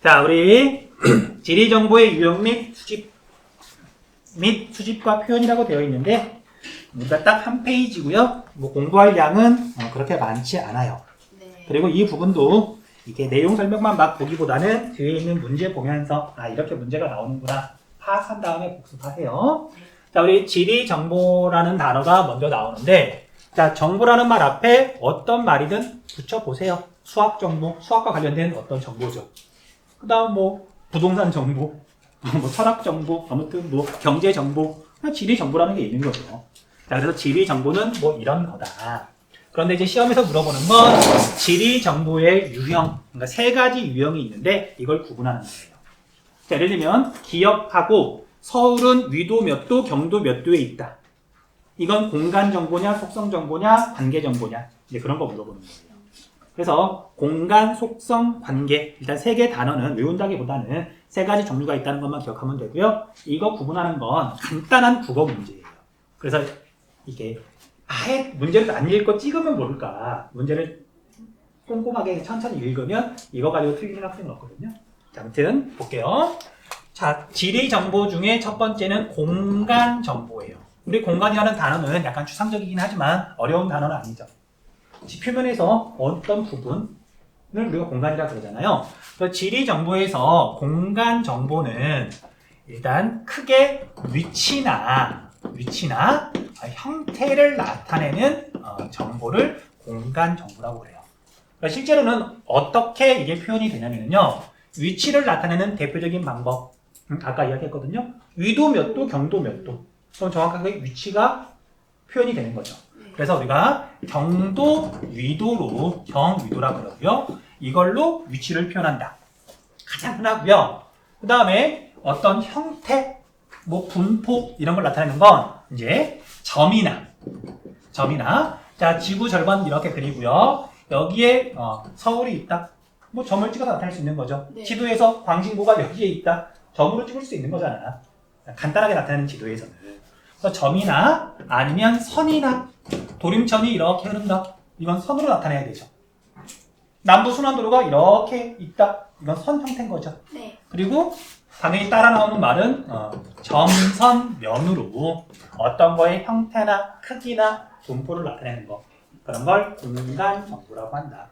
자, 우리 지리 정보의 유형 및 수집과 표현이라고 되어 있는데, 우리가 딱 한 페이지고요. 뭐 공부할 양은 그렇게 많지 않아요. 네. 그리고 이 부분도 이게 내용 설명만 막 보기보다는 뒤에 있는 문제 보면서 이렇게 문제가 나오는구나 파악한 다음에 복습하세요. 자, 우리 지리 정보라는 단어가 먼저 나오는데, 자, 정보라는 말 앞에 어떤 말이든 붙여보세요. 수학 정보, 수학과 관련된 어떤 정보죠. 그 다음 뭐 부동산 정보, 뭐 철학 정보, 아무튼 뭐 경제 정보, 지리 정보라는 게 있는 거죠. 자, 그래서 지리 정보는 뭐 이런 거다. 그런데 이제 시험에서 물어보는 건 지리 정보의 유형, 그러니까 세 가지 유형이 있는데 이걸 구분하는 거예요. 자, 예를 들면 기억하고 서울은 위도 몇 도, 경도 몇 도에 있다. 이건 공간 정보냐, 속성 정보냐, 관계 정보냐, 이제 그런 거 물어보는 거예요. 그래서 공간, 속성, 관계, 일단 세 개 단어는 외운다기보다는 세 가지 종류가 있다는 것만 기억하면 되고요. 이거 구분하는 건 간단한 국어 문제예요. 그래서 이게 아예 문제를 안 읽고 찍으면 모를까. 문제를 꼼꼼하게 천천히 읽으면 이거 가지고 틀리는 학생은 없거든요. 자, 아무튼 볼게요. 자, 지리 정보 중에 첫 번째는 공간 정보예요. 우리 공간이라는 단어는 약간 추상적이긴 하지만 어려운 단어는 아니죠. 표면에서 어떤 부분을 우리가 공간이라 그러잖아요. 그래서 지리 정보에서 공간 정보는 일단 크게 위치나 형태를 나타내는 정보를 공간 정보라고 그래요. 그러니까 실제로는 어떻게 이게 표현이 되냐면요. 위치를 나타내는 대표적인 방법, 아까 이야기했거든요. 위도 몇 도, 경도 몇 도. 그럼 정확하게 위치가 표현이 되는 거죠. 그래서 우리가 경도 위도로 경위도라고 그러고요. 이걸로 위치를 표현한다. 가장 흔하고요. 그 다음에 어떤 형태, 뭐 분포 이런 걸 나타내는 건 이제 점이나 자, 지구 절반 이렇게 그리고요. 여기에 서울이 있다. 뭐 점을 찍어서 나타낼 수 있는 거죠. 네. 지도에서 광진구가 여기에 있다. 점으로 찍을 수 있는 거잖아. 간단하게 나타내는 지도에서는. 그래서 점이나 아니면 선이나 도림천이 이렇게 흐른다. 이건 선으로 나타내야 되죠. 남부순환도로가 이렇게 있다. 이건 선 형태인 거죠. 네. 그리고 당연히 따라 나오는 말은 점선면으로 어떤 거의 형태나 크기나 분포를 나타내는 거. 그런 걸 공간 정보라고 한다.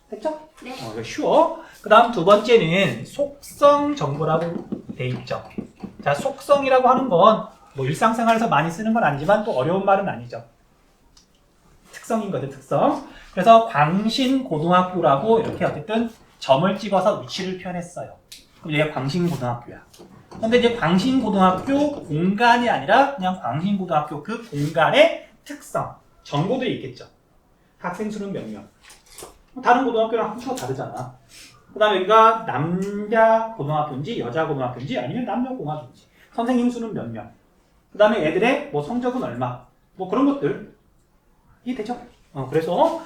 됐죠? 네. 이거 쉬워. 그 다음 두 번째는 속성 정보라고 돼 있죠. 자, 속성이라고 하는 건 뭐 일상생활에서 많이 쓰는 건 아니지만 또 어려운 말은 아니죠. 특성인 거죠, 특성. 그래서 광신고등학교라고 이렇게 어쨌든 점을 찍어서 위치를 표현했어요. 그럼 얘가 광신고등학교야. 근데 이제 광신고등학교 공간이 아니라 그냥 광신고등학교 그 공간의 특성, 정보들이 있겠죠. 학생 수는 몇 명. 다른 고등학교랑 학교가 다르잖아. 그 다음에 여기가 남자 고등학교인지 여자 고등학교인지 아니면 남녀 공학인지. 선생님 수는 몇 명. 그 다음에 애들의 뭐 성적은 얼마. 뭐 그런 것들. 이해되죠? 그래서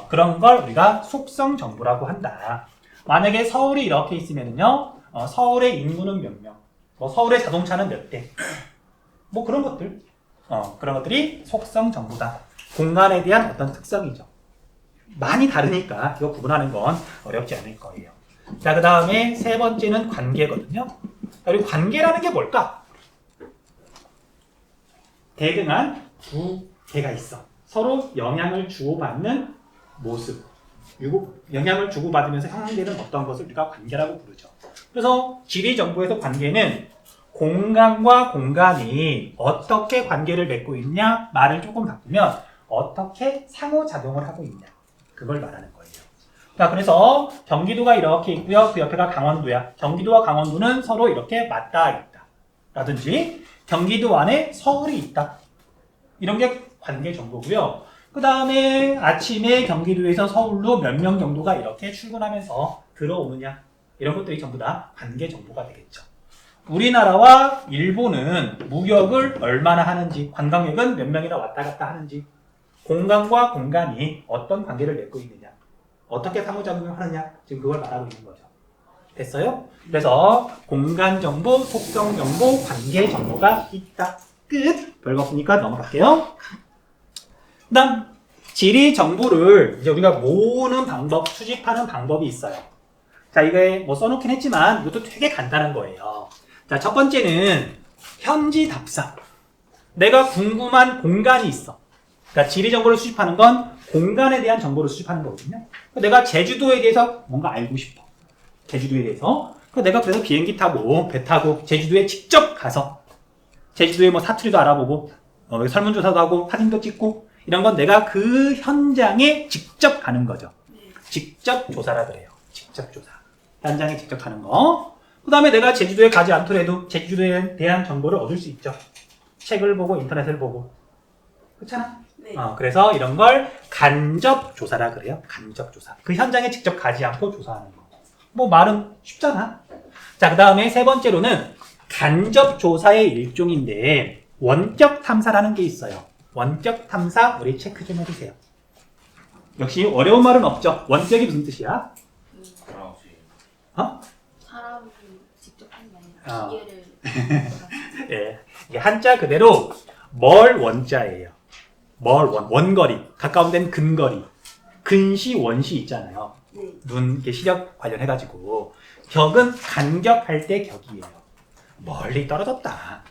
그런 걸 우리가 속성 정보라고 한다. 만약에 서울이 이렇게 있으면요, 서울의 인구는 몇 명, 뭐 서울의 자동차는 몇 대, 뭐 그런 것들, 그런 것들이 속성 정보다. 공간에 대한 어떤 특성이죠. 많이 다르니까 이거 구분하는 건 어렵지 않을 거예요. 자, 그 다음에 세 번째는 관계거든요. 그리고 관계라는 게 뭘까? 대등한 두 개가 있어. 서로 영향을 주고받는 모습. 영향을 주고받으면서 형성되는 어떤 것을 우리가 관계라고 부르죠. 그래서 지리 정보에서 관계는 공간과 공간이 어떻게 관계를 맺고 있냐, 말을 조금 바꾸면 어떻게 상호작용을 하고 있냐, 그걸 말하는 거예요. 자, 그래서 경기도가 이렇게 있고요. 그 옆에가 강원도야. 경기도와 강원도는 서로 이렇게 맞닿아 있다. 라든지 경기도 안에 서울이 있다. 이런 게 관계 정보고요. 그 다음에 아침에 경기도에서 서울로 몇 명 정도가 이렇게 출근하면서 들어오느냐, 이런 것들이 전부 다 관계 정보가 되겠죠. 우리나라와 일본은 무역을 얼마나 하는지, 관광객은 몇 명이나 왔다 갔다 하는지, 공간과 공간이 어떤 관계를 맺고 있느냐, 어떻게 상호작용을 하느냐, 지금 그걸 말하고 있는 거죠. 됐어요? 그래서 공간 정보, 속성 정보, 관계 정보가 있다. 끝! 별거 없으니까 넘어갈게요. 그 다음, 지리 정보를 이제 우리가 모으는 방법, 수집하는 방법이 있어요. 자, 이게 뭐 써놓긴 했지만 이것도 되게 간단한 거예요. 자, 첫 번째는 현지 답사. 내가 궁금한 공간이 있어. 그러니까 지리 정보를 수집하는 건 공간에 대한 정보를 수집하는 거거든요. 내가 제주도에 대해서 뭔가 알고 싶어. 제주도에 대해서. 내가 그래서 비행기 타고 배 타고 제주도에 직접 가서 제주도에 뭐 사투리도 알아보고 설문조사도 하고 사진도 찍고 이런 건 내가 그 현장에 직접 가는 거죠. 직접 조사라 그래요. 직접 조사. 현장에 직접 가는 거. 그 다음에 내가 제주도에 가지 않더라도 제주도에 대한 정보를 얻을 수 있죠. 책을 보고 인터넷을 보고. 그렇잖아? 네. 그래서 이런 걸 간접 조사라 그래요. 간접 조사. 그 현장에 직접 가지 않고 조사하는 거. 뭐 말은 쉽잖아. 자, 그 다음에 세 번째로는 간접 조사의 일종인데 원격 탐사라는 게 있어요. 원격 탐사 우리 체크 좀 해주세요. 역시 어려운 말은 없죠. 원격이 무슨 뜻이야? 사람이 직접 하는 게 아니라 기계를 예, 이게 한자 그대로 멀 원자예요. 멀 원거리, 가까운 데는 근거리, 근시 원시 있잖아요. 네. 눈 이렇게 시력 관련해가지고 격은 간격할 때 격이에요. 멀리 떨어졌다.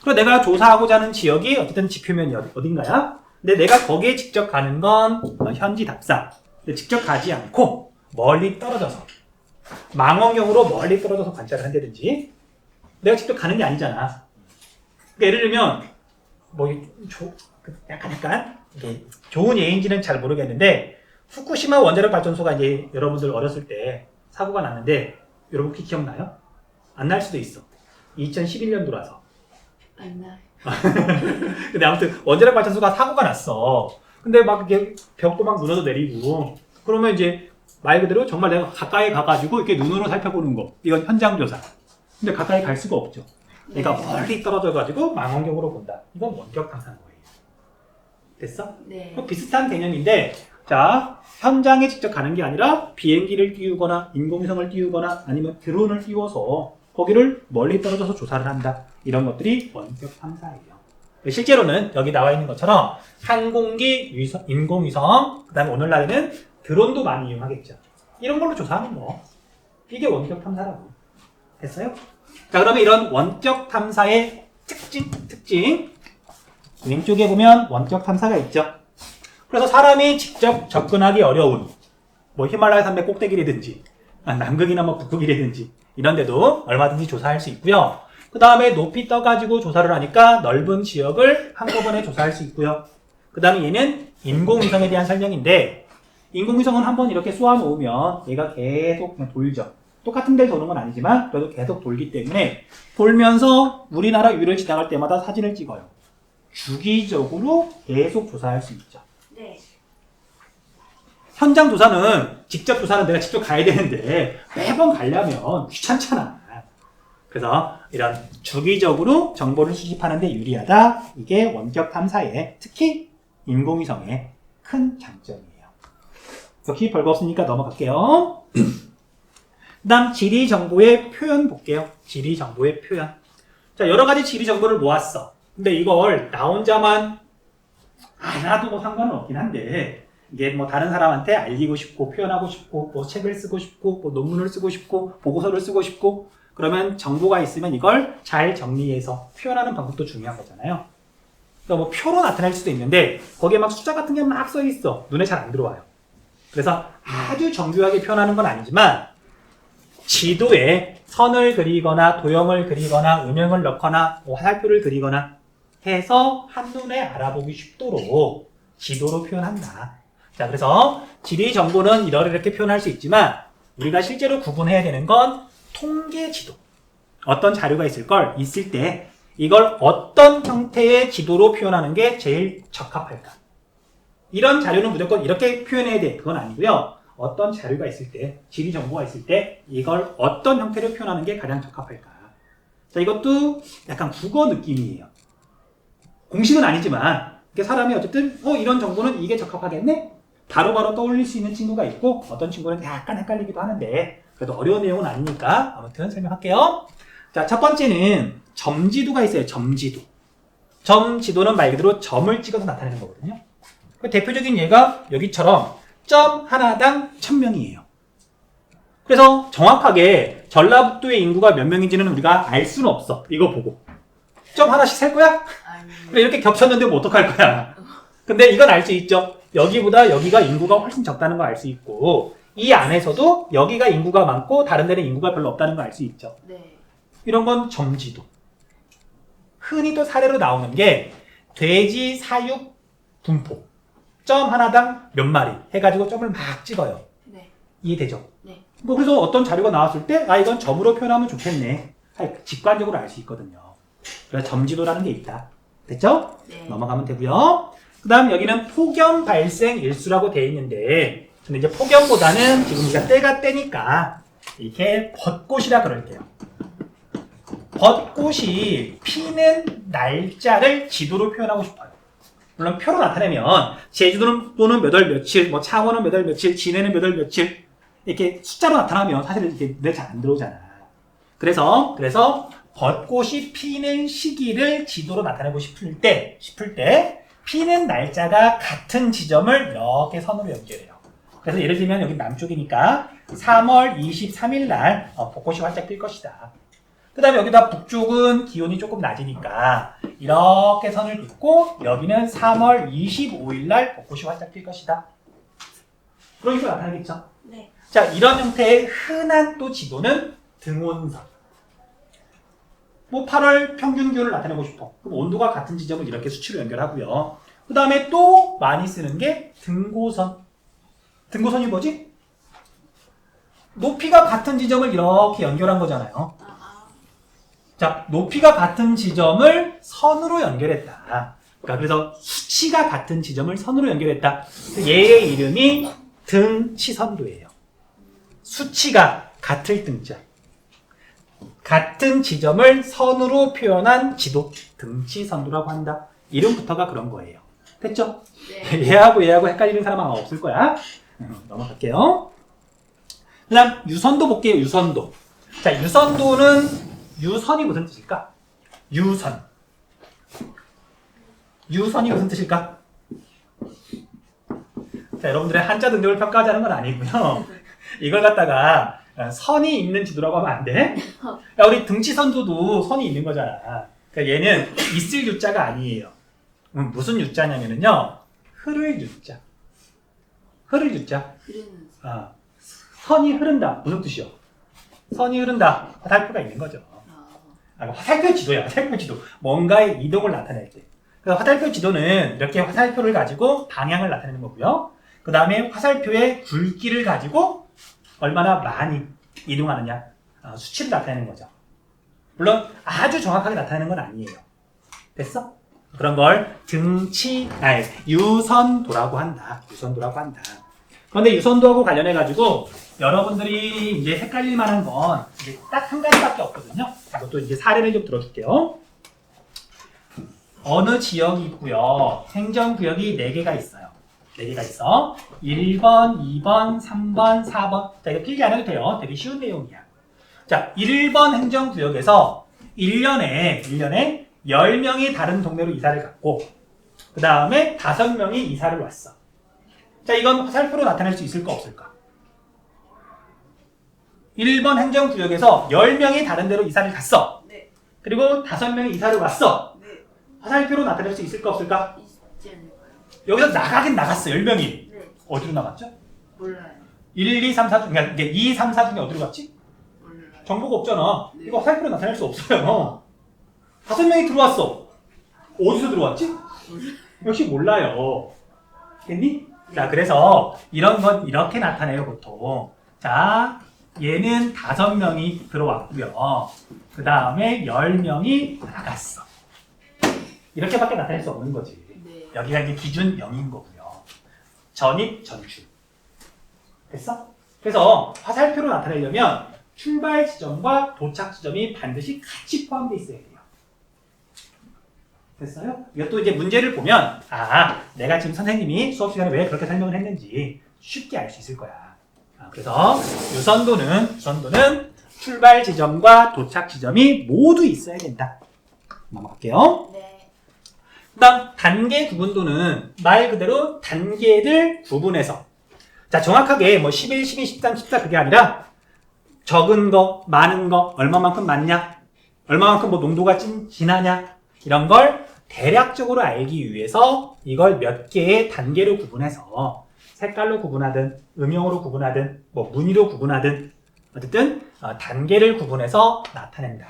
그리고 내가 조사하고자 하는 지역이 어쨌든 지표면이 어딘가야? 근데 내가 거기에 직접 가는 건 현지 답사. 근데 직접 가지 않고 멀리 떨어져서 망원경으로 멀리 떨어져서 관찰을 한다든지 내가 직접 가는 게 아니잖아. 그러니까 예를 들면 약간 이게 좋은 예인지는 잘 모르겠는데 후쿠시마 원자력 발전소가 이제 여러분들 어렸을 때 사고가 났는데 여러분 혹시 기억나요? 안 날 수도 있어. 2011년도라서. 안 나요. 근데 아무튼 원자력 발전소가 사고가 났어. 근데 막 이렇게 벽도 막 무너져 내리고 그러면 이제 말 그대로 정말 내가 가까이 가가지고 이렇게 눈으로 살펴보는 거. 이건 현장 조사. 근데 가까이 갈 수가 없죠. 내가 멀리 떨어져가지고 망원경으로 본다. 이건 원격 탐사인 거예요. 됐어? 네. 비슷한 개념인데, 자, 현장에 직접 가는 게 아니라 비행기를 띄우거나 인공위성을 띄우거나 아니면 드론을 띄워서 거기를 멀리 떨어져서 조사를 한다. 이런 것들이 원격 탐사예요. 실제로는 여기 나와 있는 것처럼 항공기, 인공위성, 그 다음에 오늘날에는 드론도 많이 이용하겠죠. 이런 걸로 조사하는 거. 이게 원격 탐사라고. 됐어요? 자, 그러면 이런 원격 탐사의 특징. 왼쪽에 보면 원격 탐사가 있죠. 그래서 사람이 직접 접근하기 어려운 뭐 히말라야 산맥 꼭대기라든지 남극이나 뭐 북극이라든지 이런 데도 얼마든지 조사할 수 있고요. 그 다음에 높이 떠가지고 조사를 하니까 넓은 지역을 한꺼번에 조사할 수 있고요. 그 다음에 얘는 인공위성에 대한 설명인데 인공위성은 한번 이렇게 쏘아 놓으면 얘가 계속 그냥 돌죠. 똑같은 데를 도는 건 아니지만 그래도 계속 돌기 때문에 돌면서 우리나라 위를 지나갈 때마다 사진을 찍어요. 주기적으로 계속 조사할 수 있죠. 네. 현장 조사는 직접 조사는 내가 직접 가야 되는데 매번 가려면 귀찮잖아. 그래서 이런 주기적으로 정보를 수집하는 데 유리하다. 이게 원격 탐사의 특히 인공위성의 큰 장점이에요. 여기 별거 없으니까 넘어갈게요. 그 다음 지리 정보의 표현 볼게요. 지리 정보의 표현. 자, 여러 가지 지리 정보를 모았어. 근데 이걸 나 혼자만 알아도 뭐 상관은 없긴 한데 이게 뭐 다른 사람한테 알리고 싶고 표현하고 싶고 뭐 책을 쓰고 싶고 뭐 논문을 쓰고 싶고 보고서를 쓰고 싶고 그러면 정보가 있으면 이걸 잘 정리해서 표현하는 방법도 중요한 거잖아요. 그러니까 뭐 표로 나타날 수도 있는데 거기에 막 숫자 같은 게 막 써 있어. 눈에 잘 안 들어와요. 그래서 아주 정교하게 표현하는 건 아니지만 지도에 선을 그리거나 도형을 그리거나 음영을 넣거나 뭐 화살표를 그리거나 해서 한눈에 알아보기 쉽도록 지도로 표현한다. 자, 그래서 지리 정보는 이렇게 표현할 수 있지만 우리가 실제로 구분해야 되는 건 통계 지도. 어떤 자료가 있을 때 이걸 어떤 형태의 지도로 표현하는 게 제일 적합할까? 이런 자료는 무조건 이렇게 표현해야 돼. 그건 아니고요. 어떤 자료가 있을 때, 지리 정보가 있을 때 이걸 어떤 형태로 표현하는 게 가장 적합할까? 자, 이것도 약간 국어 느낌이에요. 공식은 아니지만 사람이 어쨌든 이런 정보는 이게 적합하겠네? 바로바로 떠올릴 수 있는 친구가 있고 어떤 친구는 약간 헷갈리기도 하는데 그래도 어려운 내용은 아니니까 아무튼 설명할게요. 자, 첫 번째는 점지도가 있어요. 점지도. 점지도는 말 그대로 점을 찍어서 나타내는 거거든요. 대표적인 예가 여기처럼 점 하나당 1000명이에요. 그래서 정확하게 전라북도의 인구가 몇 명인지는 우리가 알 수는 없어. 이거 보고. 점 하나씩 셀 거야? 아니. 이렇게 겹쳤는데 뭐 어떡할 거야? 근데 이건 알 수 있죠. 여기보다 여기가 인구가 훨씬 적다는 거 알 수 있고, 이 안에서도 여기가 인구가 많고 다른 데는 인구가 별로 없다는 거 알 수 있죠. 네. 이런 건 점지도. 흔히 또 사례로 나오는 게 돼지 사육 분포. 점 하나당 몇 마리 해가지고 점을 막 찍어요. 네. 이해되죠? 네. 뭐 그래서 어떤 자료가 나왔을 때, 아, 이건 점으로 표현하면 좋겠네. 직관적으로 알 수 있거든요. 그래서 점지도라는 게 있다. 됐죠? 네. 넘어가면 되고요. 그 다음 여기는 폭염 발생 일수라고 되어 있는데, 근데 이제 폭염보다는 지금 우리가 때가 때니까 이렇게 벚꽃이라 그럴게요. 벚꽃이 피는 날짜를 지도로 표현하고 싶어요. 물론 표로 나타내면 제주도는 몇 월 며칠, 뭐 창원은 몇 월 며칠, 진해는 몇 월 며칠 이렇게 숫자로 나타나면 사실 이렇게 눈에 잘 안 들어오잖아. 그래서 벚꽃이 피는 시기를 지도로 나타내고 싶을 때 피는 날짜가 같은 지점을 이렇게 선으로 연결해요. 그래서 예를 들면 여기 남쪽이니까 3월 23일 날 벚꽃이 활짝 필 것이다. 그 다음에 여기다 북쪽은 기온이 조금 낮으니까 이렇게 선을 긋고 여기는 3월 25일 날 벚꽃이 활짝 필 것이다. 그런 식으로 나타나겠죠? 네. 자, 이런 형태의 흔한 또 지도는 등온선. 뭐 8월 평균 기온을 나타내고 싶어. 그럼 온도가 같은 지점을 이렇게 수치로 연결하고요. 그 다음에 또 많이 쓰는 게 등고선. 등고선이 뭐지? 높이가 같은 지점을 이렇게 연결한 거잖아요. 자, 높이가 같은 지점을 선으로 연결했다. 그러니까 그래서 수치가 같은 지점을 선으로 연결했다. 얘의 이름이 등치선도예요. 수치가 같을 등자. 같은 지점을 선으로 표현한 지도, 등치선도라고 한다. 이름부터가 그런 거예요. 됐죠? 네. 얘하고 헷갈리는 사람 아마 없을 거야. 넘어갈게요. 그 다음 유선도 볼게요. 유선도. 자, 유선이 무슨 뜻일까? 유선이 무슨 뜻일까? 자, 여러분들의 한자 능력을 평가하자는 건 아니고요. 이걸 갖다가 선이 있는 지도라고 하면 안 돼. 야, 우리 등치선도도 선이 있는 거잖아. 그러니까 얘는 있을 유자가 아니에요. 무슨 유자냐면요. 흐를 유자. 흐를 유자. 흐르는. 선이 흐른다. 무슨 뜻이요? 선이 흐른다. 화살표가 있는 거죠. 화살표 지도야. 화살표 지도. 뭔가의 이동을 나타낼 때. 그래서 화살표 지도는 이렇게 화살표를 가지고 방향을 나타내는 거고요. 그 다음에 화살표의 굵기를 가지고 얼마나 많이 이동하느냐 수치를 나타내는 거죠. 물론 아주 정확하게 나타내는 건 아니에요. 됐어? 그런 걸 유선도라고 한다. 유선도라고 한다. 그런데 유선도하고 관련해 가지고 여러분들이 이제 헷갈릴 만한 건 딱 한 가지밖에 없거든요. 이것도 이제 사례를 좀 들어줄게요. 어느 지역이 있고요. 행정구역이 4개가 있어요. 4개가 있어. 1번, 2번, 3번, 4번. 자, 이거 필기 안 해도 돼요. 되게 쉬운 내용이야. 자, 1번 행정구역에서 1년에 10명이 다른 동네로 이사를 갔고, 그 다음에 5명이 이사를 왔어. 자, 이건 화살표로 나타낼 수 있을까, 없을까? 1번 행정구역에서 10명이 다른 데로 이사를 갔어. 네. 그리고 5명이 이사를 왔어. 네. 화살표로 나타낼 수 있을까, 없을까? 있지 않을까요? 여기서 나가긴 나갔어, 10명이. 네. 어디로 나갔죠? 몰라요. 1, 2, 3, 4 중, 그러니까 2, 3, 4 중에 어디로 갔지? 몰라요. 정보가 없잖아. 네. 이거 화살표로 나타낼 수 없어요. 5명이 들어왔어. 어디서 들어왔지? 역시 몰라요. 겠니? 자, 그래서 이런 건 이렇게 나타내요, 보통. 자, 얘는 5명이 들어왔고요. 그 다음에 10명이 나갔어. 이렇게밖에 나타낼 수 없는 거지. 네. 여기가 이제 기준 0인 거고요. 전입, 전출. 됐어? 그래서 화살표로 나타내려면 출발 지점과 도착 지점이 반드시 같이 포함되어 있어야 돼요. 됐어요? 이것도 이제 문제를 보면 내가 지금 선생님이 수업 시간에 왜 그렇게 설명을 했는지 쉽게 알 수 있을 거야. 그래서 유선도는 출발 지점과 도착 지점이 모두 있어야 된다. 넘어갈게요. 네. 그 다음 단계 구분도는 말 그대로 단계를 구분해서, 자, 정확하게 뭐 11, 12, 13, 14 그게 아니라 적은 거, 많은 거, 얼마만큼 많냐, 얼마만큼 뭐 농도가 진하냐, 이런 걸 대략적으로 알기 위해서 이걸 몇 개의 단계로 구분해서 색깔로 구분하든 음영으로 구분하든 뭐 무늬로 구분하든 어쨌든 단계를 구분해서 나타낸다.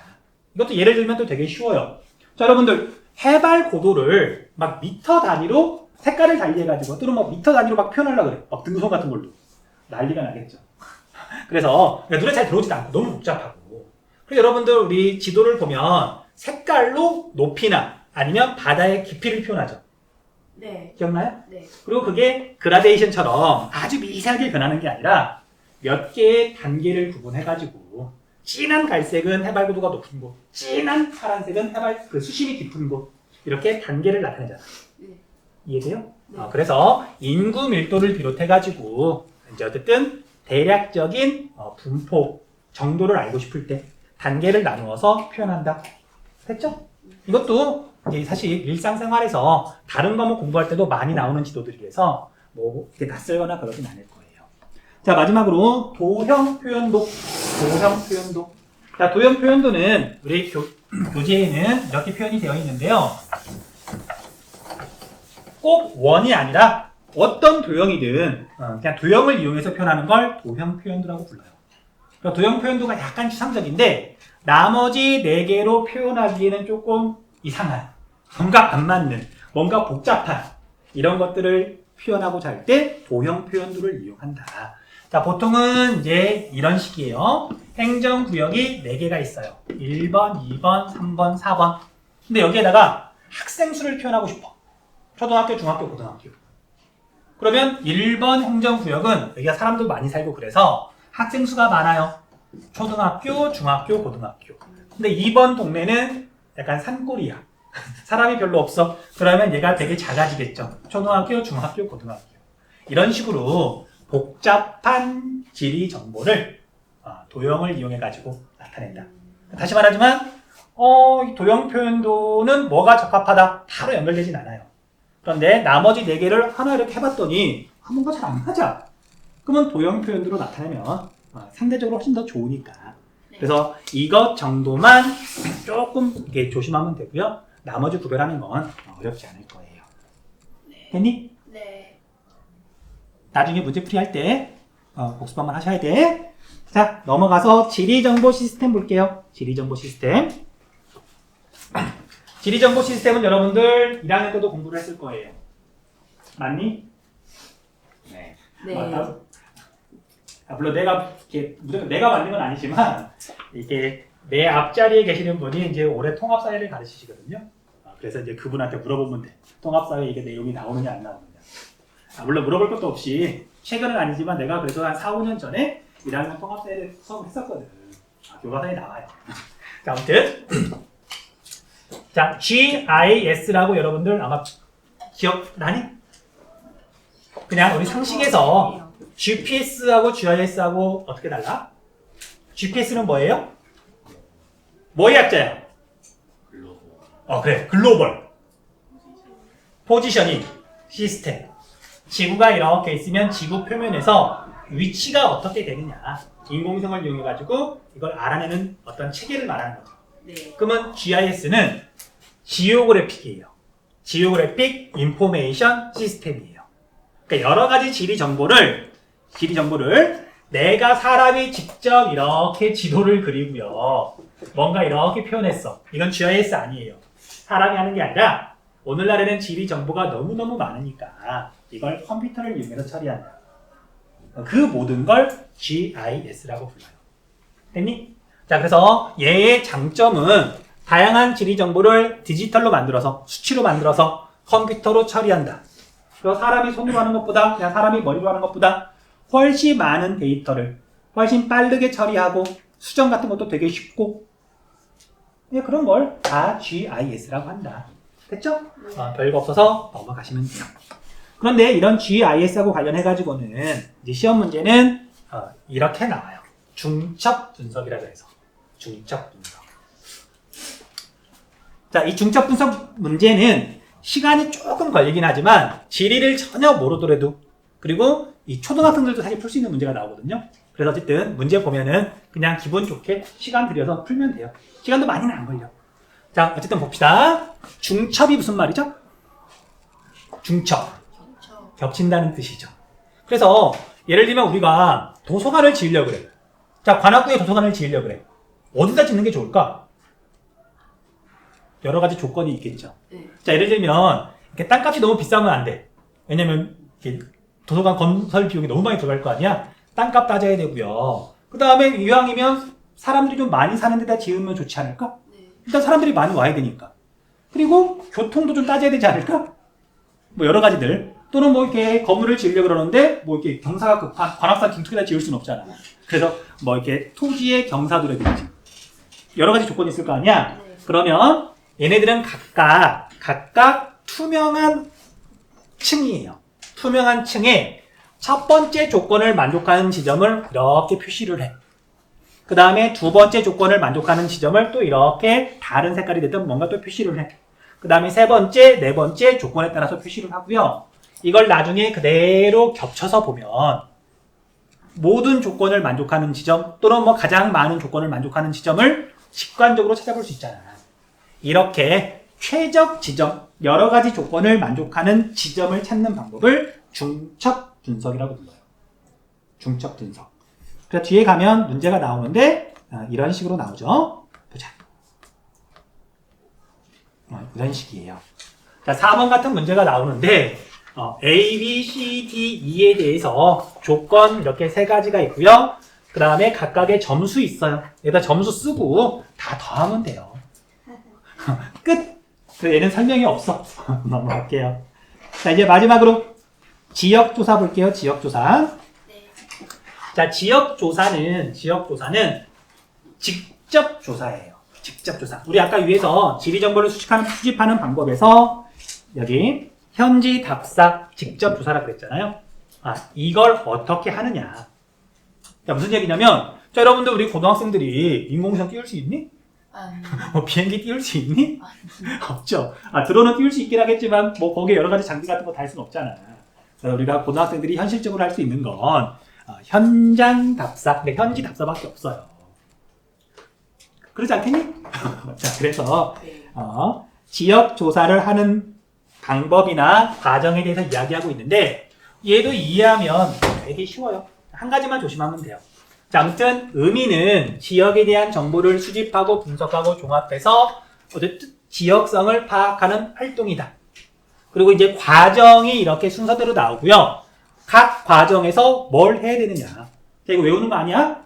이것도 예를 들면 또 되게 쉬워요. 자, 여러분들 해발 고도를 막 미터 단위로 색깔을 달리해가지고 또는 뭐 미터 단위로 막 표현하려고 그래. 막 등선 같은 걸로 난리가 나겠죠. 그래서 눈에 잘 들어오지도 않고 너무 복잡하고. 그래서 여러분들 우리 지도를 보면 색깔로 높이나 아니면 바다의 깊이를 표현하죠. 네. 기억나요? 네. 그리고 그게 그라데이션처럼 아주 미세하게 변하는 게 아니라 몇 개의 단계를 구분해가지고 진한 갈색은 해발 고도가 높은 곳, 진한 파란색은 해발 수심이 깊은 곳, 이렇게 단계를 나타내잖아요. 네. 이해돼요? 네. 그래서 인구 밀도를 비롯해가지고 이제 어쨌든 대략적인 분포 정도를 알고 싶을 때 단계를 나누어서 표현한다. 됐죠? 이것도 이제 사실 일상생활에서 다른 과목 공부할 때도 많이 나오는 지도들이라서 뭐 이렇게 낯설거나 그러진 않을 거예요. 자, 마지막으로 도형 표현도. 자, 도형 표현도는 우리 교재에는 이렇게 표현이 되어 있는데요. 꼭 원이 아니라 어떤 도형이든 그냥 도형을 이용해서 표현하는 걸 도형 표현도라고 불러요. 그러니까 도형 표현도가 약간 추상적인데 나머지 4개로 표현하기에는 조금 이상한, 뭔가 안 맞는, 뭔가 복잡한 이런 것들을 표현하고자 할 때 도형 표현도를 이용한다. 자, 보통은 이제 이런 식이에요. 행정구역이 4개가 있어요. 1번, 2번, 3번, 4번. 근데 여기에다가 학생 수를 표현하고 싶어. 초등학교, 중학교, 고등학교. 그러면 1번 행정구역은 여기가 사람들 많이 살고 그래서 학생 수가 많아요. 초등학교, 중학교, 고등학교. 근데 2번 동네는 약간 산골이야. 사람이 별로 없어. 그러면 얘가 되게 작아지겠죠. 초등학교, 중학교, 고등학교. 이런 식으로 복잡한 지리 정보를 도형을 이용해가지고 나타낸다. 다시 말하지만 이 도형 표현도는 뭐가 적합하다? 바로 연결되진 않아요. 그런데 나머지 4개를 하나 이렇게 해봤더니 뭔가 잘 안 맞아. 그러면 도형 표현도로 나타내면 상대적으로 훨씬 더 좋으니까. 그래서 이것 정도만 조금 이렇게 조심하면 되고요. 나머지 구별하는 건 어렵지 않을 거예요. 됐니? 네. 나중에 문제풀이 할 때 복습 한번 하셔야 돼. 자, 넘어가서 지리정보 시스템 볼게요. 지리정보 시스템. 지리정보 시스템은 여러분들 1학년 때도 공부를 했을 거예요. 맞니? 네. 네. 맞다. 물론 내가 이렇게 무조건 내가 만든 건 아니지만 이게 내 앞자리에 계시는 분이 이제 올해 통합사회를 가르치시거든요. 그래서 이제 그분한테 물어보면 돼. 통합사회 이게 내용이 나오느냐 안 나오느냐. 물론 물어볼 것도 없이 최근은 아니지만 내가 그래도 한 4, 5년 전에 1학년 통합사회를 수업을 했었거든. 교과서에 나와요. 자, 아무튼 자, GIS라고 여러분들 아마 기억나니? 그냥 우리 상식에서 GPS하고 GIS하고 어떻게 달라? GPS는 뭐예요? 뭐의 약자야? 그래. 글로벌 포지셔닝 시스템. 지구가 이렇게 있으면 지구 표면에서 위치가 어떻게 되느냐. 인공위성을 이용해가지고 이걸 알아내는 어떤 체계를 말하는 거죠. 네. 그러면 GIS는 지오그래픽이에요. 지오그래픽 인포메이션 시스템이에요. 그러니까 여러 가지 지리 정보를 내가 사람이 직접 이렇게 지도를 그리고요. 뭔가 이렇게 표현했어. 이건 GIS 아니에요. 사람이 하는 게 아니라 오늘날에는 지리 정보가 너무너무 많으니까 이걸 컴퓨터를 이용해서 처리한다. 그 모든 걸 GIS라고 불러요. 됐니? 자, 그래서 얘의 장점은 다양한 지리 정보를 디지털로 만들어서 수치로 만들어서 컴퓨터로 처리한다. 그래서 사람이 손으로 하는 것보다 그냥 사람이 머리로 하는 것보다 훨씬 많은 데이터를 훨씬 빠르게 처리하고 수정 같은 것도 되게 쉽고 그런 걸 다 GIS라고 한다. 됐죠? 별거 없어서 넘어가시면 돼요. 그런데 이런 GIS하고 관련해가지고는 이제 시험 문제는 이렇게 나와요. 중첩 분석이라고 해서 중첩 분석. 자, 이 중첩 분석 문제는 시간이 조금 걸리긴 하지만 지리를 전혀 모르더라도 그리고 이 초등학생들도 사실 풀 수 있는 문제가 나오거든요. 그래서 어쨌든 문제 보면은 그냥 기분 좋게 시간 들여서 풀면 돼요. 시간도 많이는 안 걸려. 자, 어쨌든 봅시다. 중첩이 무슨 말이죠? 중첩. 겹쳐. 겹친다는 뜻이죠. 그래서 예를 들면 우리가 도서관을 지으려고 그래. 자, 관악구에 도서관을 지으려고 그래. 어디다 짓는 게 좋을까? 여러 가지 조건이 있겠죠. 네. 자, 예를 들면 이렇게 땅값이 너무 비싸면 안 돼. 왜냐면 이렇게 도서관 건설 비용이 너무 많이 들어갈 거 아니야? 땅값 따져야 되고요. 그 다음에 이왕이면 사람들이 좀 많이 사는 데다 지으면 좋지 않을까? 네. 일단 사람들이 많이 와야 되니까. 그리고 교통도 좀 따져야 되지 않을까? 뭐 여러 가지들. 또는 뭐 이렇게 건물을 지으려고 그러는데 뭐 이렇게 경사가 급한 관악산 딩툭에다 지을 수는 없잖아. 그래서 뭐 이렇게 토지의 경사도라든지 여러 가지 조건이 있을 거 아니야? 네. 그러면 얘네들은 각각 투명한 층이에요. 투명한 층에 첫 번째 조건을 만족하는 지점을 이렇게 표시를 해. 그 다음에 두 번째 조건을 만족하는 지점을 또 이렇게 다른 색깔이 됐든 뭔가 또 표시를 해. 그 다음에 세 번째, 네 번째 조건에 따라서 표시를 하고요. 이걸 나중에 그대로 겹쳐서 보면 모든 조건을 만족하는 지점 또는 뭐 가장 많은 조건을 만족하는 지점을 직관적으로 찾아볼 수 있잖아. 이렇게 최적 지점, 여러 가지 조건을 만족하는 지점을 찾는 방법을 중첩 분석이라고 불러요. 중첩 분석. 그래서 뒤에 가면 문제가 나오는데 이런 식으로 나오죠. 보자. 이런 식이에요. 자, 4번 같은 문제가 나오는데 A, B, C, D, E에 대해서 조건 이렇게 세 가지가 있고요. 그 다음에 각각의 점수 있어요. 여기다 점수 쓰고 다 더하면 돼요. 끝! 그래서 얘는 설명이 없어. 넘어갈게요. 자, 이제 마지막으로 지역조사 볼게요. 지역조사. 네. 자, 지역조사는 직접 조사예요. 직접 조사. 우리 아까 위에서 지리정보를 수집하는 방법에서 여기 현지 답사 직접 조사라고 그랬잖아요. 이걸 어떻게 하느냐. 자, 무슨 얘기냐면, 자, 여러분들 우리 고등학생들이 인공위성 띄울 수 있니? 아니. 비행기 띄울 수 있니? 없죠. 드론은 띄울 수 있긴 하겠지만, 뭐, 거기에 여러 가지 장비 같은 거 달 수는 없잖아. 그래서 우리가 고등학생들이 현실적으로 할 수 있는 건, 현장 답사. 근데 현지 답사밖에 없어요. 그러지 않겠니? 자, 그래서, 네. 지역 조사를 하는 방법이나 과정에 대해서 이야기하고 있는데, 얘도 이해하면 되게 쉬워요. 한 가지만 조심하면 돼요. 자, 아무튼 의미는 지역에 대한 정보를 수집하고 분석하고 종합해서 어쨌든 지역성을 파악하는 활동이다. 그리고 이제 과정이 이렇게 순서대로 나오고요. 각 과정에서 뭘 해야 되느냐. 자, 이거 외우는 거 아니야?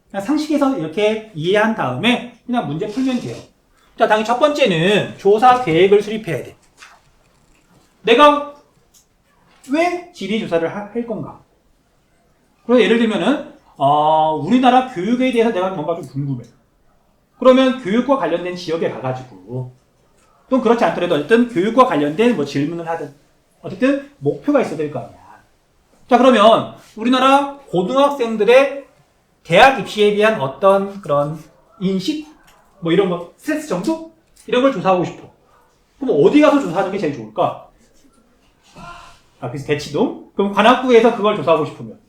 그냥 상식에서 이렇게 이해한 다음에 그냥 문제 풀면 돼요. 자, 당연히 첫 번째는 조사 계획을 수립해야 돼. 내가 왜 지리조사를 할 건가? 그래서 예를 들면은 우리나라 교육에 대해서 내가 뭔가 좀 궁금해. 그러면 교육과 관련된 지역에 가가지고 또 그렇지 않더라도 어쨌든 교육과 관련된 뭐 질문을 하든 어쨌든 목표가 있어야 될 거 아니야. 자, 그러면 우리나라 고등학생들의 대학 입시에 대한 어떤 그런 인식? 뭐 이런 거, 스트레스 정도? 이런 걸 조사하고 싶어. 그럼 어디 가서 조사하는 게 제일 좋을까? 그래서 대치동? 그럼 관악구에서 그걸 조사하고 싶으면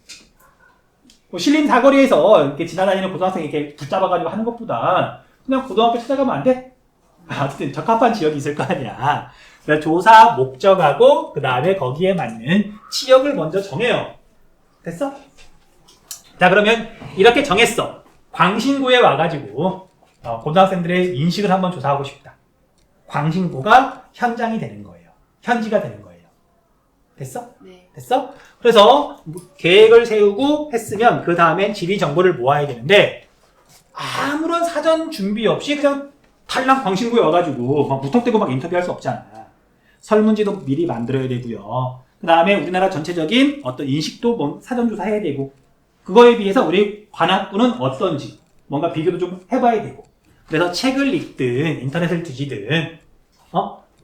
뭐 신림 사거리에서 이렇게 지나다니는 고등학생이 이렇게 붙잡아가지고 하는 것보다 그냥 고등학교 찾아가면 안 돼? 어쨌든 적합한 지역이 있을 거 아니야. 그래서 조사 목적하고 그 다음에 거기에 맞는 지역을 먼저 정해요. 됐어? 자, 그러면 이렇게 정했어. 광신구에 와가지고 고등학생들의 인식을 한번 조사하고 싶다. 광신구가 현장이 되는 거예요. 현지가 되는 거예요. 됐어? 네. 됐어? 그래서 계획을 세우고 했으면 그 다음엔 지리 정보를 모아야 되는데 아무런 사전 준비 없이 그냥 탈랑 광신구에 와가지고 막 무턱대고 막 인터뷰할 수 없잖아. 설문지도 미리 만들어야 되고요. 그 다음에 우리나라 전체적인 어떤 인식도 뭐 사전 조사해야 되고 그거에 비해서 우리 관악구는 어떤지 뭔가 비교도 좀 해봐야 되고 그래서 책을 읽든 인터넷을 뒤지든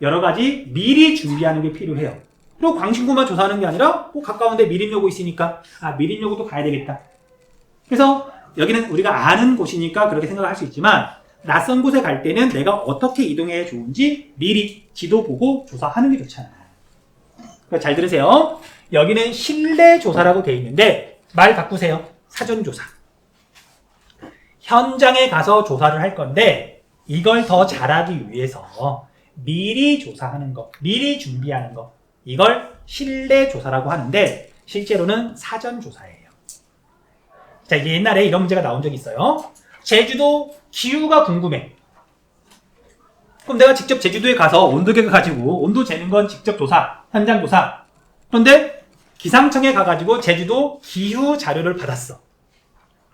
여러 가지 미리 준비하는 게 필요해요. 그리고 광신구만 조사하는 게 아니라 뭐 가까운데 미림여고 있으니까 미림여고도 가야 되겠다. 그래서 여기는 우리가 아는 곳이니까 그렇게 생각할 수 있지만 낯선 곳에 갈 때는 내가 어떻게 이동해야 좋은지 미리 지도 보고 조사하는 게 좋잖아. 그러니까 잘 들으세요. 여기는 실내 조사라고 돼 있는데 말 바꾸세요. 사전조사. 현장에 가서 조사를 할 건데 이걸 더 잘하기 위해서 미리 조사하는 거, 미리 준비하는 거, 이걸 실내조사라고 하는데 실제로는 사전조사예요. 자, 이게 옛날에 이런 문제가 나온 적이 있어요. 제주도 기후가 궁금해. 그럼 내가 직접 제주도에 가서 온도계를 가지고 온도 재는 건 직접 조사, 현장 조사. 그런데 기상청에 가가지고 제주도 기후 자료를 받았어.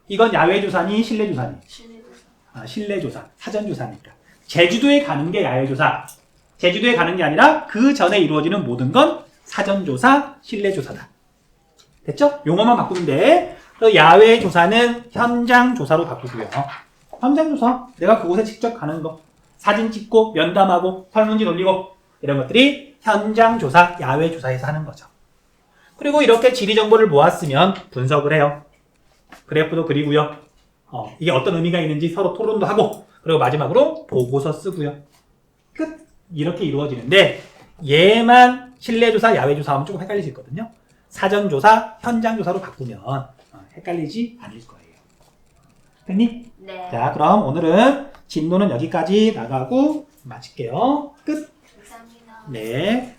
이건 야외 조사니 실내 조사니? 실내조사. 실내 조사, 사전 조사니까. 제주도에 가는 게 야외 조사. 제주도에 가는 게 아니라 그 전에 이루어지는 모든 건 사전 조사, 실내 조사다. 됐죠? 용어만 바꾸면 돼. 그래서 야외 조사는 현장 조사로 바꾸고요. 현장 조사, 내가 그곳에 직접 가는 거. 사진 찍고 면담하고 설문지 돌리고 이런 것들이 현장 조사, 야외 조사에서 하는 거죠. 그리고 이렇게 지리 정보를 모았으면 분석을 해요. 그래프도 그리고요. 이게 어떤 의미가 있는지 서로 토론도 하고 그리고 마지막으로 보고서 쓰고요. 끝! 이렇게 이루어지는데 얘만 실내조사, 야외조사 하면 조금 헷갈릴 수 있거든요. 사전조사, 현장조사로 바꾸면 헷갈리지 않을 거예요. 됐니? 네. 자, 그럼 오늘은 진도는 여기까지 나가고 마칠게요. 끝! 감사합니다. 네.